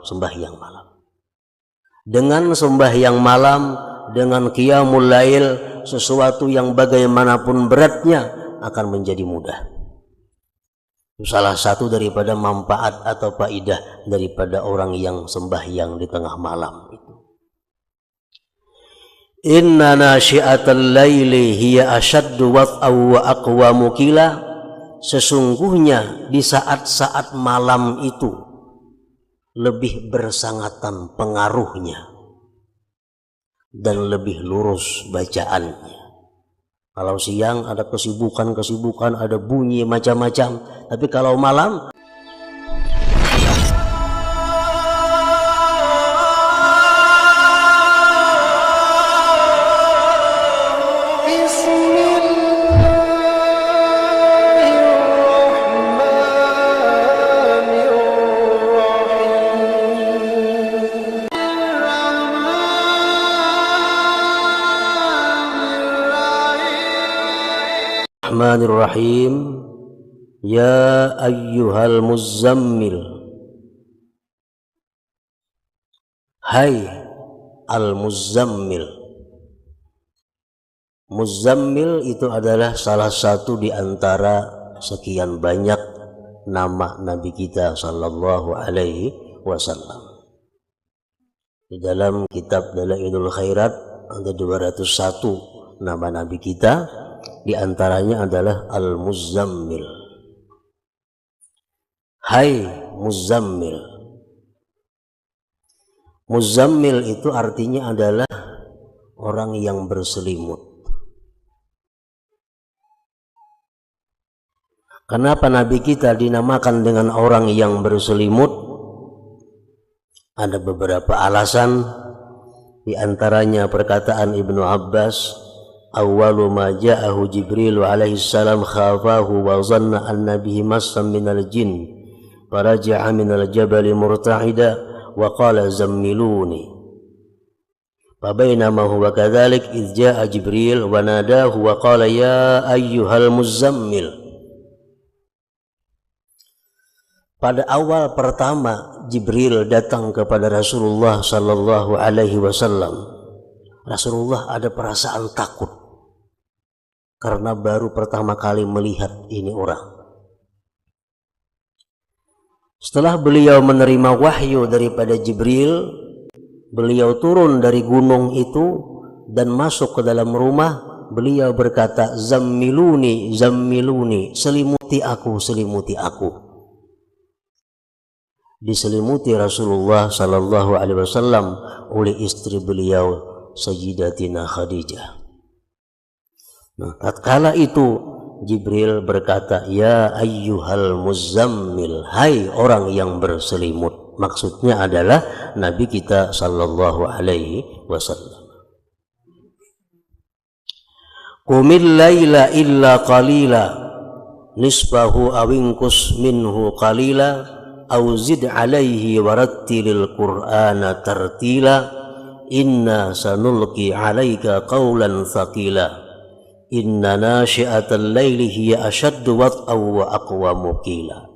sembahyang malam. Dengan sembahyang malam, dengan qiyamul lail, sesuatu yang bagaimanapun beratnya akan menjadi mudah. Salah satu daripada manfaat atau faidah daripada orang yang sembahyang di tengah malam itu. Inna nasyi'atal laili hiya ashaddu wat'aw wa aqwamu qila. Sesungguhnya di saat-saat malam itu lebih bersangatan pengaruhnya dan lebih lurus bacaannya. Kalau siang ada kesibukan, ada bunyi macam-macam, tapi kalau malam Bismillahirrahmanirrahim. Ya ayyuhal muzammil. Hai al-muzammil. Muzammil itu adalah salah satu di antara sekian banyak nama Nabi kita sallallahu alaihi wasallam. Di dalam kitab Dalailul Khairat ada 201 nama Nabi kita. Di antaranya adalah Al-Muzammil. Hai Muzammil. Muzammil itu artinya adalah orang yang berselimut. Kenapa Nabi kita dinamakan dengan orang yang berselimut? Ada beberapa alasan. Di antaranya perkataan Ibnu Abbas, awwalu ma ja'ahu Jibril alaihi salam khafahu wa zanna anna bihi massan minal jin faraja'a minal jabali murta'ida wa qala zammiluni fabainama huwa kadzalik idz ja'a Jibril wa nadahu wa qala ya ayyuhal muzammil. Pada awal pertama Jibril datang kepada Rasulullah sallallahu alaihi wasallam, Rasulullah ada perasaan takut karena baru pertama kali melihat ini orang. Setelah beliau menerima wahyu daripada Jibril, beliau turun dari gunung itu dan masuk ke dalam rumah. Beliau berkata, zammiluni, zammiluni, selimuti aku, selimuti aku. Diselimuti Rasulullah sallallahu alaihi wasallam oleh istri beliau Sayyidatina Khadijah. Nah, tatkala itu Jibril berkata, ya ayyuhal muzammil, hai orang yang berselimut. Maksudnya adalah Nabi kita sallallahu alaihi wasallam. Qumil laila illa qalila nisbahu awinkus minhu qalila aw zid alaihi warattilil qur'ana tartila inna sanulqi alaika qawlan thaqila inna nasyi'atal laili hiya ashaddu wat'aw wa aqwamu qila.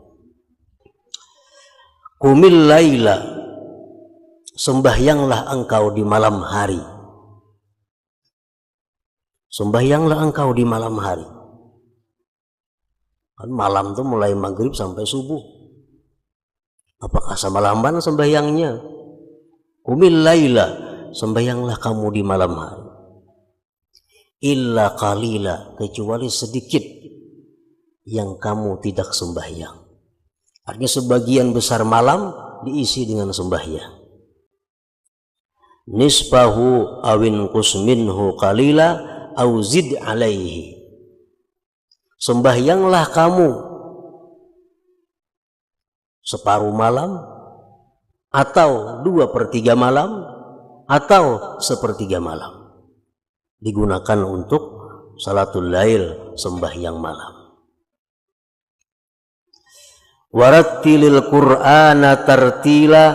Qumil laila, sembahyanglah engkau di malam hari. Sembahyanglah engkau di malam hari. Kan malam itu mulai maghrib sampai subuh. Apakah semalaman sembahyangnya? Qumil laila, sembahyanglah kamu di malam hari. Illa qalila, kecuali sedikit yang kamu tidak sembahyang. Artinya sebagian besar malam diisi dengan sembahyang. Nisbahu awin kusminhu qalila aw zid alaihi. Sembahyanglah kamu separuh malam, atau 2/3 malam, atau 1/3 malam. Digunakan untuk salatul lail, sembahyang malam. Warattilil qur'ana tartila,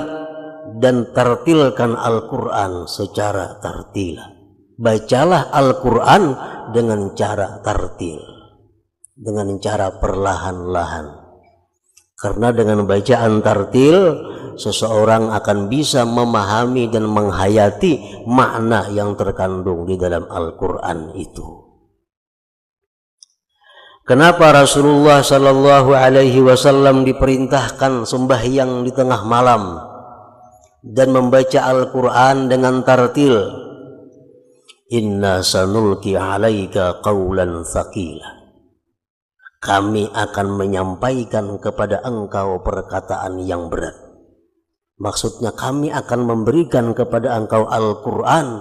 dan tartilkan Al-Quran secara tartila. Bacalah Al-Quran dengan cara tartil, dengan cara perlahan-lahan. Karena dengan bacaan tartil seseorang akan bisa memahami dan menghayati makna yang terkandung di dalam Al-Quran itu. Kenapa Rasulullah Sallallahu Alaihi Wasallam diperintahkan sembahyang di tengah malam dan membaca Al-Quran dengan tartil? Inna sanulki alaika qawlan thaqila. Kami akan menyampaikan kepada engkau perkataan yang berat. Maksudnya kami akan memberikan kepada engkau Al-Quran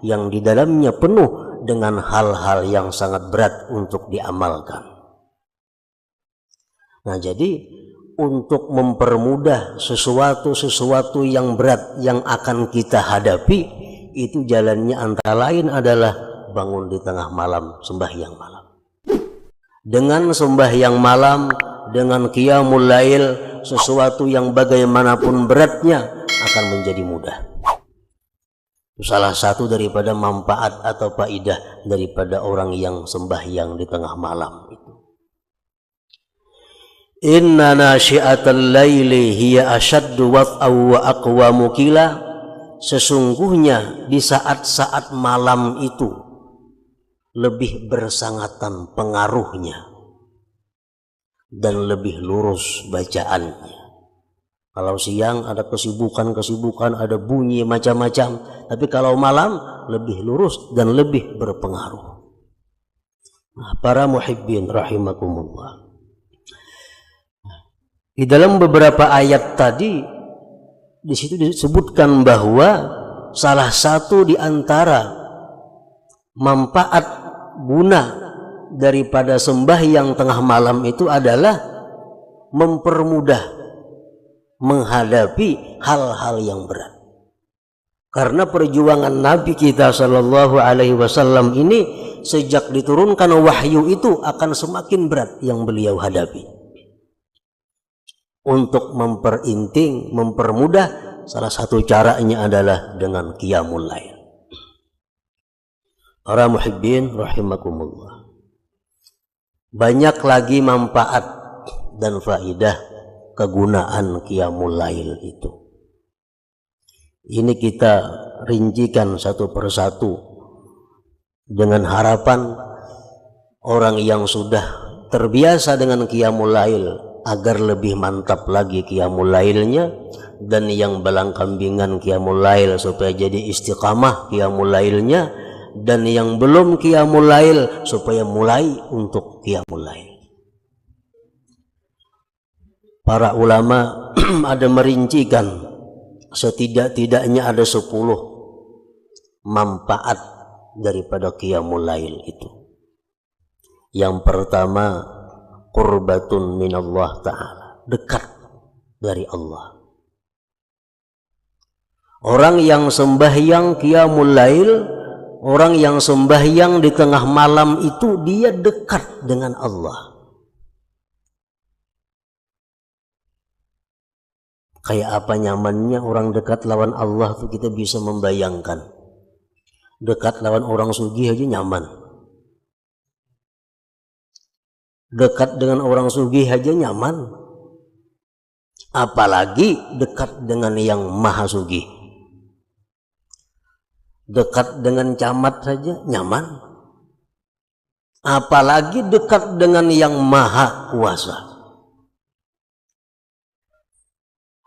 yang di dalamnya penuh dengan hal-hal yang sangat berat untuk diamalkan. Nah, jadi untuk mempermudah sesuatu yang berat yang akan kita hadapi, itu jalannya antara lain adalah bangun di tengah malam, sembahyang malam. Dengan sembahyang malam, dengan qiyamul lail, sesuatu yang bagaimanapun beratnya akan menjadi mudah. Itu salah satu daripada manfaat atau faidah daripada orang yang sembahyang di tengah malam itu. Inna nasyi'atal laili hiya ashaddu wat'aw wa aqwamu qila. Sesungguhnya di saat-saat malam itu lebih bersangatan pengaruhnya dan lebih lurus bacaannya. Kalau siang ada kesibukan, ada bunyi macam-macam, tapi kalau malam lebih lurus dan lebih berpengaruh. Nah, para muhibbin rahimakumullah. Di dalam beberapa ayat tadi, di situ disebutkan bahwa salah satu di antara manfaat guna daripada sembahyang tengah malam itu adalah mempermudah menghadapi hal-hal yang berat. Karena perjuangan Nabi kita Shallallahu Alaihi Wasallam ini sejak diturunkan wahyu itu akan semakin berat yang beliau hadapi. Untuk memperinting, mempermudah, salah satu caranya adalah dengan qiyamul lail. Para muhibbin rahimakumullah. Banyak lagi manfaat dan faidah kegunaan qiyamul lail itu. Ini kita rincikan satu persatu dengan harapan orang yang sudah terbiasa dengan qiyamul lail agar lebih mantap lagi qiyamul lailnya, dan yang belang kambingan qiyamul lail supaya jadi istiqamah qiyamul lailnya, dan yang belum qiyamul lail supaya mulai untuk qiyamul lail. Para ulama ada merincikan setidak-tidaknya ada 10 manfaat daripada qiyamul lail itu. Yang pertama, qurbatun minallah ta'ala, dekat dari Allah. Orang yang sembahyang qiyamul lail, orang yang sembahyang di tengah malam itu dia dekat dengan Allah. Kayak apa nyamannya orang dekat lawan Allah tuh kita bisa membayangkan. Dekat lawan orang sugih aja nyaman. Dekat dengan orang sugih aja nyaman, apalagi dekat dengan yang maha sugih. Dekat dengan camat saja nyaman, apalagi dekat dengan yang maha kuasa.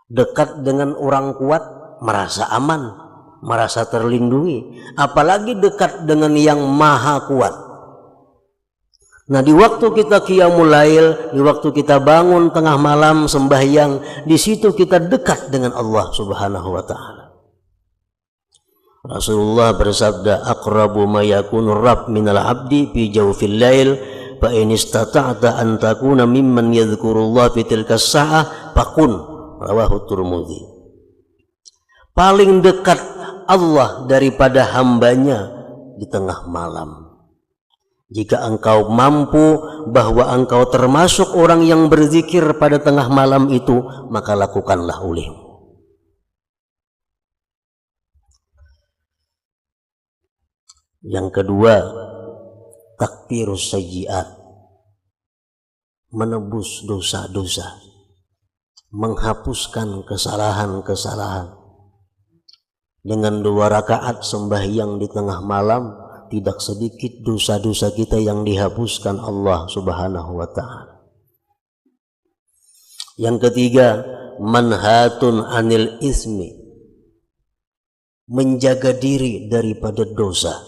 Dekat dengan orang kuat merasa aman, merasa terlindungi, apalagi dekat dengan yang maha kuat. Nah, di waktu kita qiyamul lail, di waktu kita bangun tengah malam sembahyang, di situ kita dekat dengan Allah Subhanahu wa taala. Rasulullah bersabda, aqrabu ma yakunu rabb minal abdi fi jawfil lail, fa in istata'ta an takuna mimman yadhkurullah fi tilka as-sa'ah faqun. Rawahu Tirmidzi. Paling dekat Allah daripada hambanya di tengah malam. Jika engkau mampu bahwa engkau termasuk orang yang berzikir pada tengah malam itu, maka lakukanlah olehmu. Yang kedua, takfirus sayyi'at, menebus dosa-dosa. menghapuskan kesalahan-kesalahan. Dengan 2 rakaat sembahyang di tengah malam, tidak sedikit dosa-dosa kita yang dihapuskan Allah Subhanahu wa ta'ala. Yang ketiga, manhatun anil ismi, menjaga diri daripada dosa.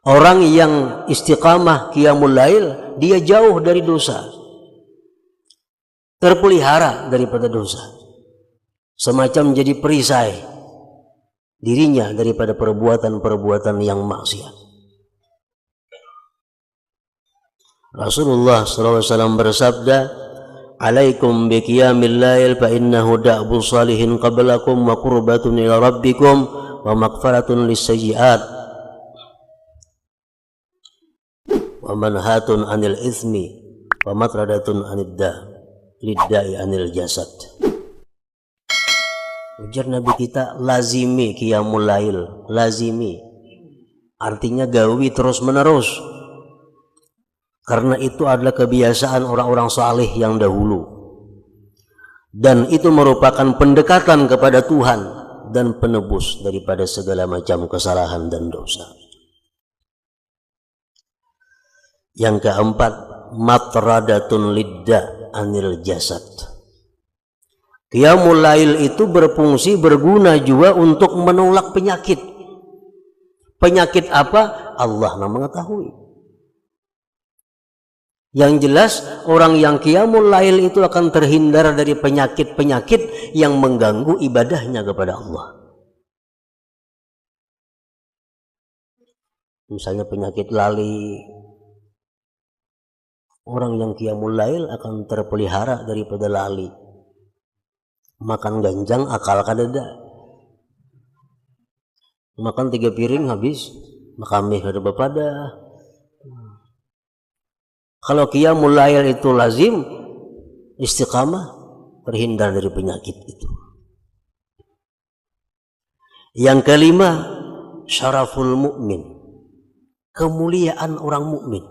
Orang yang istiqamah qiyamul lail, dia jauh dari dosa, terpelihara daripada dosa, semacam jadi perisai dirinya daripada perbuatan-perbuatan yang maksiat. Rasulullah SAW bersabda, alaikum biqiyamil lail fa innahu da'bu salihin qablakum wa qurbatun ila rabbikum wa maghfaratun lis-sayyi'at wa manhatun anil ithmi wa matradatun anid lidda'i anil jasad. Ujar Nabi kita, lazimi qiyamul lail, lazimi, artinya gawi terus menerus, karena itu adalah kebiasaan orang-orang saleh yang dahulu, dan itu merupakan pendekatan kepada Tuhan dan penebus daripada segala macam kesalahan dan dosa. Yang keempat, matradatun lidda anil jasad. Qiyamul lail itu berfungsi, berguna juga untuk menolak penyakit. Penyakit apa? Allah yang mengetahui. Yang jelas orang yang qiyamul lail itu akan terhindar dari penyakit-penyakit yang mengganggu ibadahnya kepada Allah. Misalnya penyakit lali. Orang yang qiyamul lail akan terpelihara daripada lali. Makan ganjang akal kadada. Makan 3 piring habis, makan mie kada bepada. Kalau qiyamul lail itu lazim, istiqamah, terhindar dari penyakit itu. Yang kelima, syaraful mukmin, kemuliaan orang mukmin.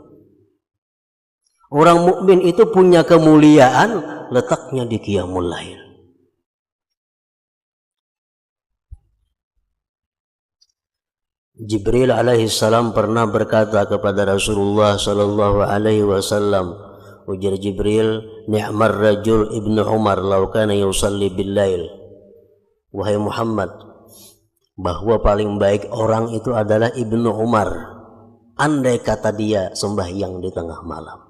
Orang mukmin itu punya kemuliaan, letaknya di qiyamul lail. Jibril alaihi salam pernah berkata kepada Rasulullah sallallahu alaihi wasallam, ujar Jibril, ni'mar rajul ibnu Umar law kana yusalli bil lail. Wahai Muhammad, bahwa paling baik orang itu adalah Ibnu Umar, andai kata dia sembahyang di tengah malam.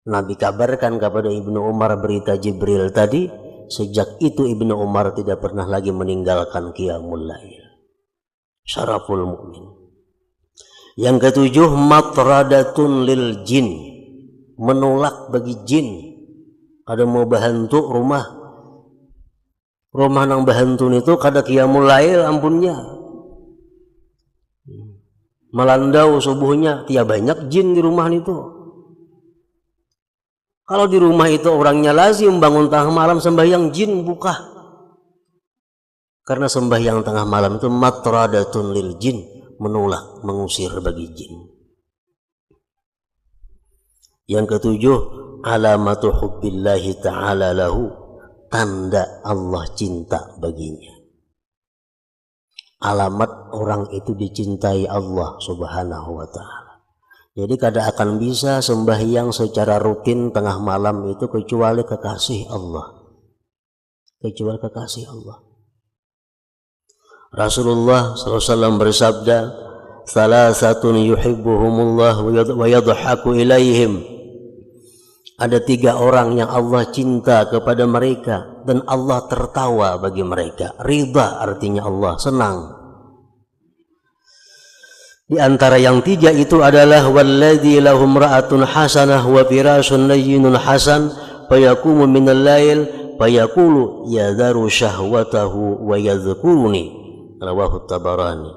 Nabi kabarkan kepada Ibnu Umar berita Jibril tadi, sejak itu Ibnu Umar tidak pernah lagi meninggalkan qiyamul lail. Syaraful mukmin. Yang ketujuh, matradatun lil jin, menolak bagi jin. Ada mau bahantu rumah nang bahantu itu kada qiyamul lail, ampunnya melandau subuhnya, tiap banyak jin di rumah itu. Kalau di rumah itu orangnya lazim bangun tengah malam sembahyang, jin buka. Karena sembahyang tengah malam itu matradatun lil jin, menolak, mengusir bagi jin. Yang ketujuh, alamatu hubbillahi ta'ala lahu, tanda Allah cinta baginya. Alamat orang itu dicintai Allah Subhanahu wa ta'ala. Jadi kada akan bisa sembahyang secara rutin tengah malam itu kecuali kekasih Allah. Kecuali kekasih Allah. Rasulullah SAW bersabda, salasatun yuhibbuhumullah wa yadhaku ilaihim. Ada 3 orang yang Allah cinta kepada mereka dan Allah tertawa bagi mereka. Ridha artinya Allah senang. Di antara yang 3 itu adalah walladzi lahum ra'atun hasanah wa firasun layyinun hasan fayaqumu minal lail fayaqulu yadharu syahwatahu wa yadhkuruni. Rawahu Tabarani.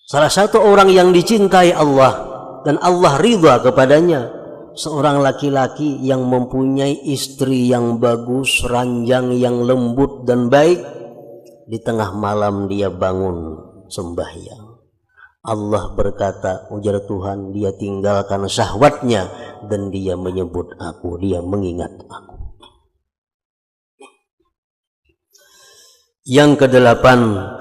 Salah satu orang yang dicintai Allah dan Allah ridha kepadanya, seorang laki-laki yang mempunyai istri yang bagus, ranjang yang lembut dan baik. Di tengah malam dia bangun sembahyang. Allah berkata, ujar Tuhan, dia tinggalkan syahwatnya dan dia menyebut aku, dia mengingat aku. Yang kedelapan,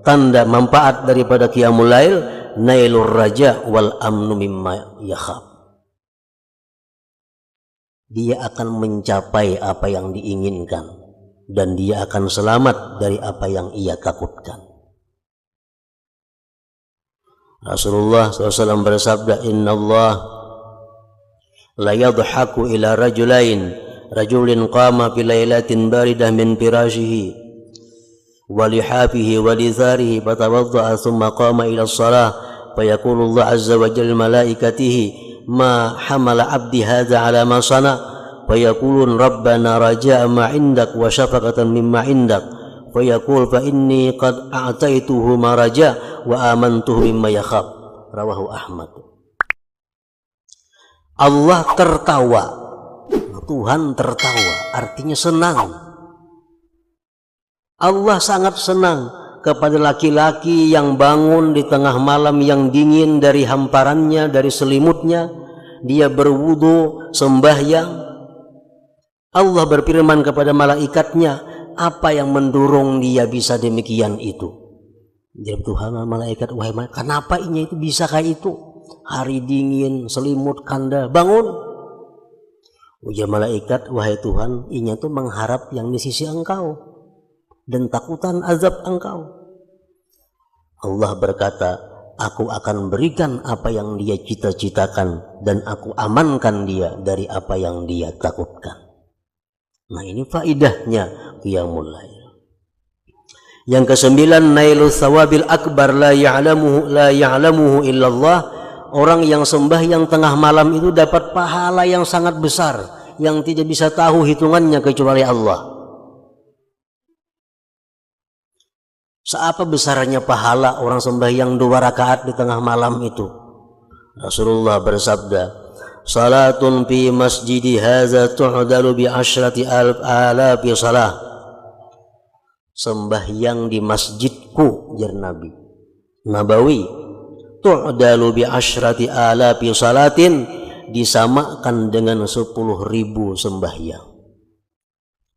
tanda manfaat daripada qiyamul lail, nailur raja wal amnu mimma yakhaf. Dia akan mencapai apa yang diinginkan dan dia akan selamat dari apa yang ia takutkan. Rasulullah SAW bersabda, Inna Allah la yadhaku ila rajulin qama fi lailatin baridah min firashihi wa lihafihi wa litharihi fatawadda'a thumma qama ila as-salah fayaqulu Allah azza wa jalla malaikatihi ma hamala abdi hadha ala ma sana fayaqulun rabbana raja'a ma indak wa syafaqatan mimma indak fayaqul fa inni qad a'taituhu ma raja' wa amantuhu mimma yakhaf. Rawahu Ahmad. Allah tertawa, Tuhan tertawa, artinya senang. Allah sangat senang kepada laki-laki yang bangun di tengah malam yang dingin dari hamparannya, dari selimutnya. Dia berwudu, sembahyang. Allah berfirman kepada malaikatnya, apa yang mendorong dia bisa demikian itu? Jawab Tuhan, malaikat, wahai malaikat, kenapa ini itu bisa kayak itu? Hari dingin, selimut kanda, bangun. Ujar malaikat, wahai Tuhan, ini itu mengharap yang di sisi engkau dan takutan azab engkau. Allah berkata, aku akan berikan apa yang dia cita-citakan dan aku amankan dia dari apa yang dia takutkan. Nah, ini faidahnya qiyamul lail. Yang kesembilan, nailu thawabil akbar la ya'lamuhu illallah. Orang yang sembahyang tengah malam itu dapat pahala yang sangat besar yang tidak bisa tahu hitungannya kecuali Allah. Seapa besarnya pahala orang sembahyang 2 rakaat di tengah malam itu? Rasulullah bersabda, salatun fi masjidi hadza tu'dalu bi 10,000 salah. Sembahyang di masjidku, jar Nabi Nabawi, tu'dalu bi 10,000 salatin, disamakan dengan 10.000 sembahyang.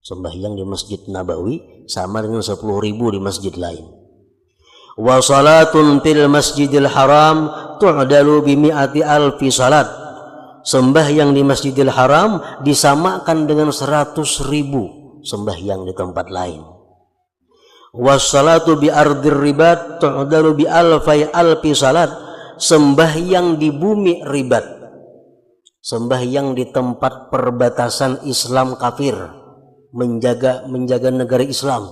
Sembahyang di Masjid Nabawi sama dengan 10.000 di masjid lain. Wa salatun fil Masjidil Haram tu'dalu bi 100,000 salat. Sembahyang di Masjidil Haram disamakan dengan 100.000 sembahyang di tempat lain. Wassalatu bi ardir ribat tu'dalu bi 1,000 salat. Sembahyang di bumi ribat, sembahyang di tempat perbatasan Islam kafir, menjaga negara Islam,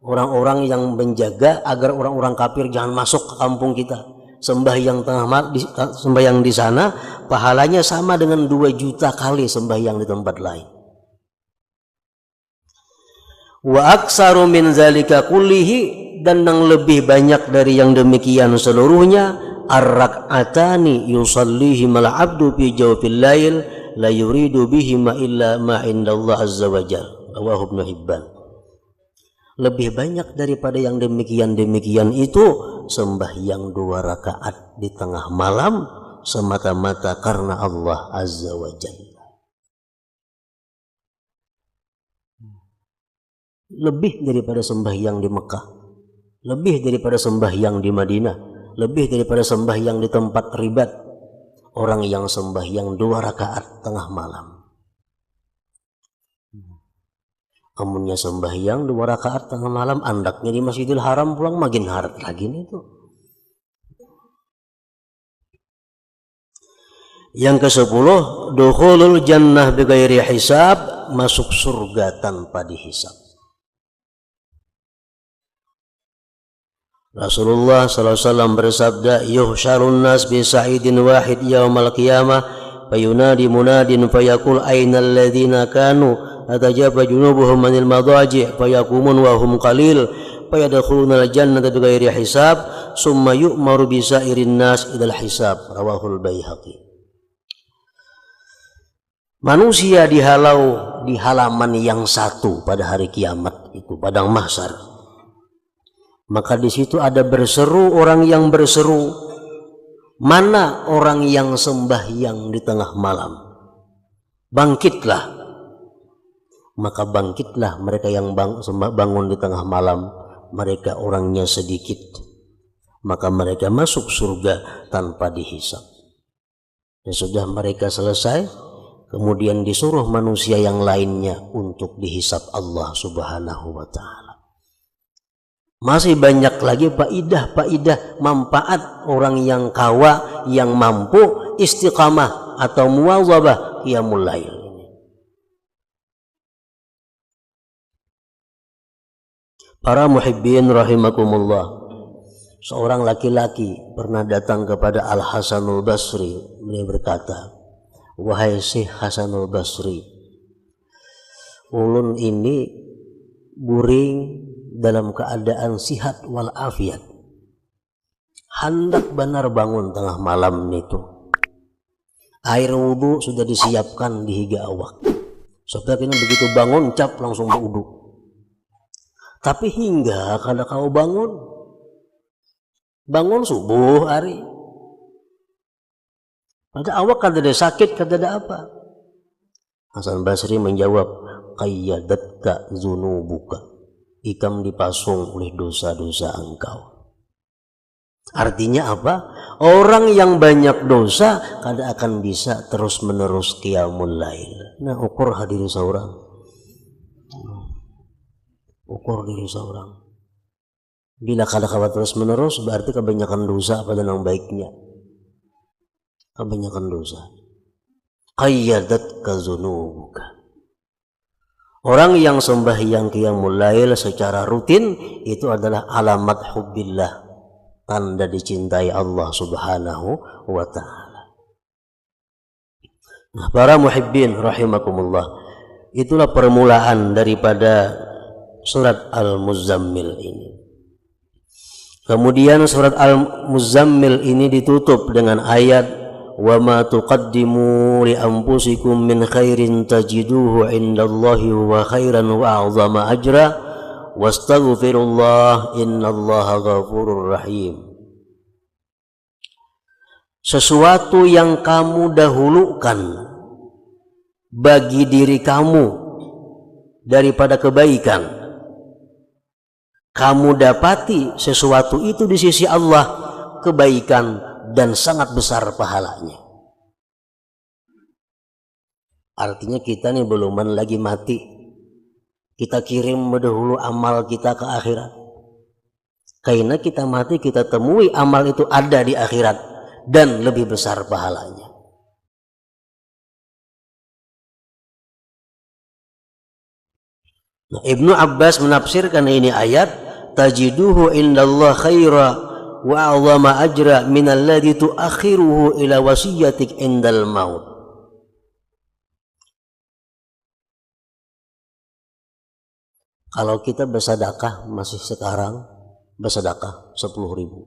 orang-orang yang menjaga agar orang-orang kafir jangan masuk ke kampung kita. Sembahyang di sana pahalanya sama dengan 2 juta kali sembahyang di tempat lain. Wa aksaru min zalika kullihi, dan yang lebih banyak dari yang demikian seluruhnya, ar-rak'atani yusallihima al-'abdu fi jawfil lail la yuridu bihima illa ma indallah azza wa jalla. Rawahu Ibnu Hibban. Lebih banyak daripada yang demikian itu sembahyang 2 rakaat di tengah malam semata-mata karena Allah azza wa jalla. Lebih daripada sembahyang di Mekah, lebih daripada sembahyang di Madinah, lebih daripada sembahyang di tempat ribat. Orang yang sembahyang 2 rakaat tengah malam, amunnya sembahyang 2 rakaat tengah malam, andaknya di Masjidil Haram pulang makin harat lagi nih itu. Yang ke-10, dukhulul jannah bighairi hisab, masuk surga tanpa dihisab. Rasulullah SAW bersabda, yuhsyarun nas bi sa'idin wahid yaumal qiyamah fayunadi munadin fayaqul ainal ladzina kanu atajaba junubuhum manil madaji' fayaqumun wa hum qalil fayadkhulunal jannata bighairi hisab summa yu'maru bi sa'irin nas idal hisab. Rawahul Baihaqi. Manusia dihalau di halaman yang satu pada hari kiamat itu, padang mahsyar. Maka di situ ada berseru orang yang berseru, Mana orang yang sembahyang di tengah malam? Bangkitlah. Maka bangkitlah mereka yang bangun di tengah malam. Mereka orangnya sedikit. Maka mereka masuk surga tanpa dihisab. Dan sudah mereka selesai, kemudian disuruh manusia yang lainnya untuk dihisab Allah Subhanahu wa ta'ala. Masih banyak lagi faidah manfaat orang yang kawa, yang mampu istiqamah atau muwazabah qiyamul lail. Para muhibbin rahimakumullah, seorang laki-laki pernah datang kepada Al-Hasanul Basri. Beliau berkata, "Wahai Syekh Hasanul Basri, ulun ini guring dalam keadaan sihat walafiat. Hendak benar bangun tengah malam itu. Air wudhu sudah disiapkan di higa awak. Supaya kini begitu bangun cap langsung berwudhu. Tapi hingga kada kau bangun subuh hari. Pada awak kada ada sakit, kada ada apa." Hasan Basri menjawab, "Qayyadatka zunubuka." Ikam dipasung oleh dosa-dosa engkau. Artinya apa? Orang yang banyak dosa kada akan bisa terus menerus qiyamul lail. Nah, ukur hadiri seorang. Ukur diri seorang. Bila kada terus menerus berarti kebanyakan dosa pada yang baiknya. Kebanyakan dosa. Qayyadatka zunubuka. Orang yang sembahyang qiyamul lail secara rutin itu adalah alamat hubbillah, tanda dicintai Allah Subhanahu wa ta'ala. Nah, para muhibbin rahimakumullah, itulah permulaan daripada surat Al-Muzammil ini. Kemudian surat Al-Muzammil ini ditutup dengan ayat, "Wa ma tuqaddimu li anfusikum min khairin tajiduhu indallahi wa khairan wa a'zama ajra wastaghfirullah innallaha ghafurur rahim." Sesuatu yang kamu dahulukan bagi diri kamu daripada kebaikan, kamu dapati sesuatu itu di sisi Allah kebaikan dan sangat besar pahalanya. Artinya kita nih belum lagi mati, kita kirim dahulu amal kita ke akhirat. Karena kita mati kita temui amal itu ada di akhirat dan lebih besar pahalanya. Nah, Ibnu Abbas menafsirkan ini ayat, "Tajiduhu indallah khaira wa a'zama ajra min alladhi tuakhiruhu ila wasiyatik indal maut." Kalau kita bersedekah masih sekarang, bersedekah 10.000,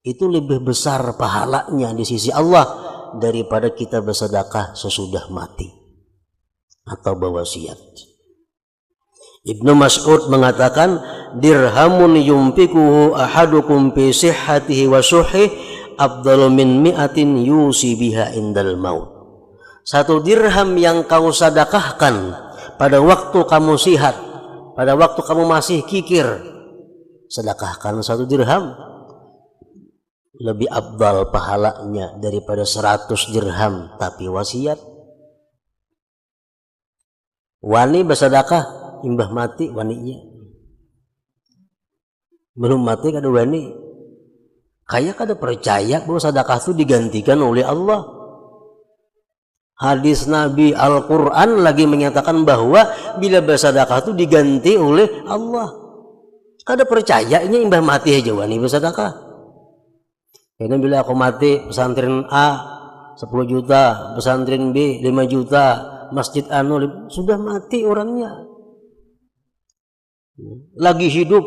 itu lebih besar pahalanya di sisi Allah daripada kita bersedekah sesudah mati atau berwasiat. Ibnu Mas'ud mengatakan, "Dirhamun yumfikuhu ahadukum fi sihhatihi wa suhhi afdalu min mi'atin yusi biha indal maut." Satu dirham yang kau sedekahkan pada waktu kamu sihat, pada waktu kamu masih kikir, sedekahkan 1 dirham, lebih afdal pahalanya daripada 100 dirham tapi wasiat. Wani bersedekah imbah mati waninya, belum mati kada wani, kayak kada percaya bahwa sedekah itu digantikan oleh Allah. Hadis Nabi Al-Quran lagi menyatakan bahwa bila bersedekah itu diganti oleh Allah. Kada percayanya imbah mati aja wani bersedekah. Karena bila aku mati, pesantren A 10 juta, pesantren B 5 juta, masjid anu sudah mati orangnya. Lagi hidup,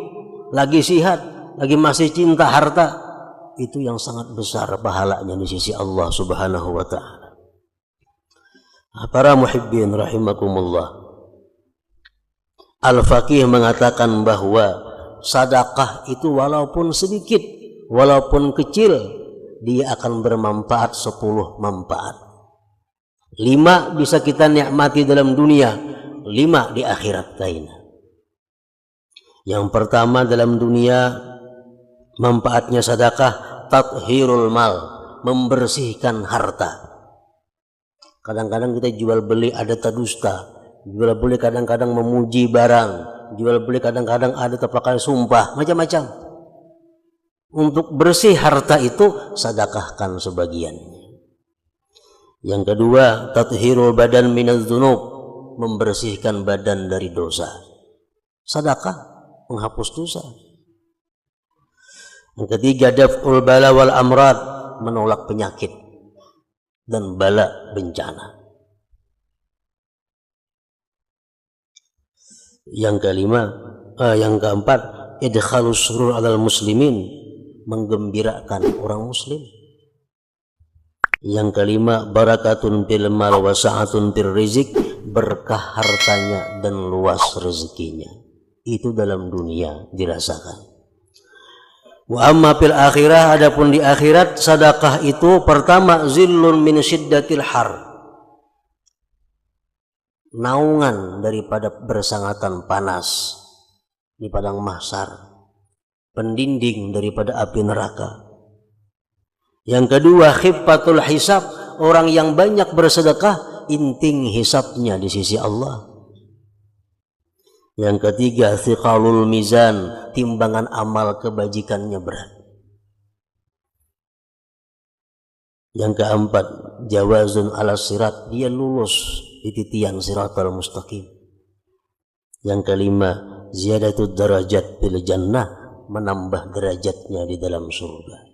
lagi sihat, lagi masih cinta harta, itu yang sangat besar pahalanya di sisi Allah Subhanahu wa ta'ala. Para muhibbin rahimakumullah, Al-Faqih mengatakan bahwa sedekah itu walaupun sedikit, walaupun kecil, dia akan bermanfaat 10 manfaat. 5 bisa kita nikmati dalam dunia, 5 di akhirat lainnya. Yang pertama dalam dunia manfaatnya sedekah, tathhirul mal, membersihkan harta. Kadang-kadang kita jual beli ada dusta, jual beli kadang-kadang memuji barang, jual beli kadang-kadang ada terpakai sumpah, macam-macam. Untuk bersih harta itu sedekahkan sebagian. Yang kedua, tathhirul badan minadz dzunub, membersihkan badan dari dosa. Sedekah menghapus dosa. Yang ketiga, daf'ul bala wal amrad, menolak penyakit dan bala bencana. Yang keempat, idkhalus surur 'alal muslimin, menggembirakan orang muslim. Yang kelima, barakatun fil mal wa sa'atun fir rizq, berkah hartanya dan luas rezekinya. Itu dalam dunia dirasakan. Wa amma fil akhirah, adapun di akhirat sedekah itu pertama zillun min syiddatil har, naungan daripada bersangatan panas di padang mahsyar, pendinding daripada api neraka. Yang kedua, khiffatul hisab, orang yang banyak bersedekah inting hisabnya di sisi Allah. Yang ketiga, thiqalul mizan, timbangan amal kebajikannya berat. Yang keempat, jawazun ala sirat, dia lulus di titian siratal mustaqim. Yang kelima, ziyadatud darajat fil jannah, menambah derajatnya di dalam surga.